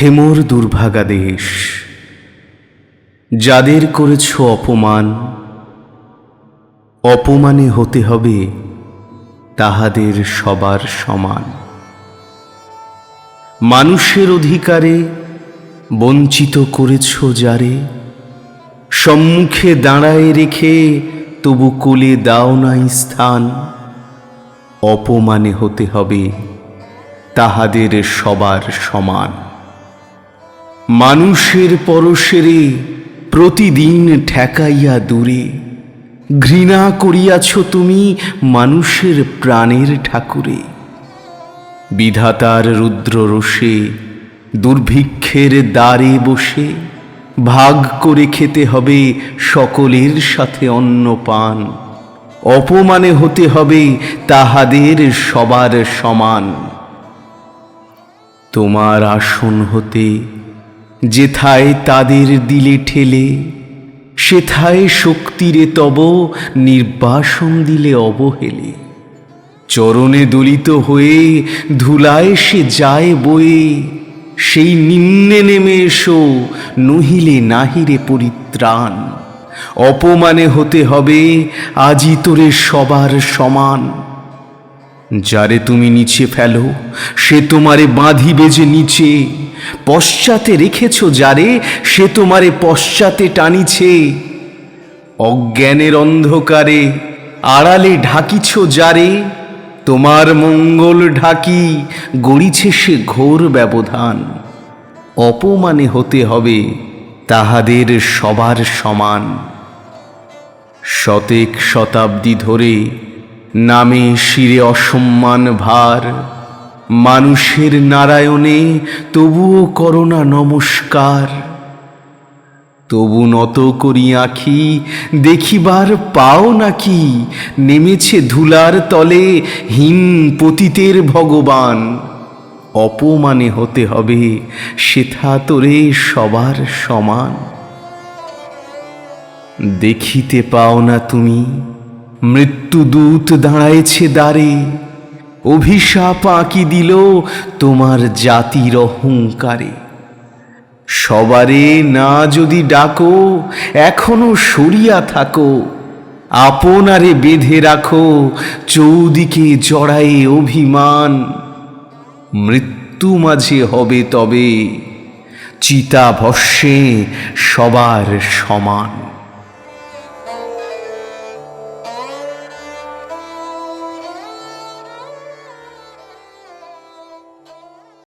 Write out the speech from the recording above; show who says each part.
Speaker 1: হে মোর দুর্ভাগা দেশ, যাদের করেছ অপমান, অপমানে হতে হবে তাহাদের সবার সমান। মানুষের অধিকারে বঞ্চিত করেছ যারে, সম্মুখে দাঁড়ায় রেখে তবু কোলে দাও নাই স্থান। অপমানে হতে হবে তাহাদের সবার সমান। মানুষের পরশেরে প্রতিদিন ঠেকাইয়া দূরে, ঘৃণা করিয়াছ তুমি মানুষের প্রাণের ঠাকুরে। বিধাতার রুদ্র রোষে দুর্ভিক্ষের দ্বারে বসে, ভাগ করে খেতে হবে সকলের সাথে অন্ন পান। অপমানে হতে হবে তাহাদের সবার সমান। তোমার আসন হতে যেথায় তাদের দিলে ঠেলে, সেথায় শক্তিরে তব নির্বাসন দিলে অবহেলে। চরণে দলিত হয়ে ধুলায় সে যায় বয়ে, সেই নিম্নে নেমে এসো নহিলে নাহিরে পরিত্রাণ। অপমানে হতে হবে আজি তোরে সবার সমান। যারে তুমি নিচে ফেলো সে তোমারে বাঁধিবে যে নিচে, পশ্চাতে রেখেছ যারে সে তোমারে পশ্চাতে টানিছে। অজ্ঞানের অন্ধকারে আড়ালে ঢাকিছ যারে, তোমার মঙ্গল ঢাকি গড়িছে সে ঘোর ব্যবধান। অপমানে হতে হবে তাহাদের সবার সমান। শতেক শতাব্দী ধরে নামে শিরে অসম্মান ভার, মানুষের নারায়ণে তবুও করোনা নমস্কার। তবু নত করি আঁখি দেখিবার পাও নাকি, নেমেছে ধুলার তলে হীন পতিতের ভগবান। অপমানে হতে হবে সেথা তোরে সবার সমান। দেখিতে পাও না তুমি মৃত্যুদূত দাঁড়ায়েছে দ্বারে, অভিশাপ আঁকি দিল তোমার জাতির অহংকারে। সবারে না যদি ডাকো এখনো সরিয়া থাকো, আপনারে বেঁধে রাখো চৌদিকে জড়ায়ে অভিমান। মৃত্যু মাঝে হবে তবে চিতাভস্মে সবার সমান।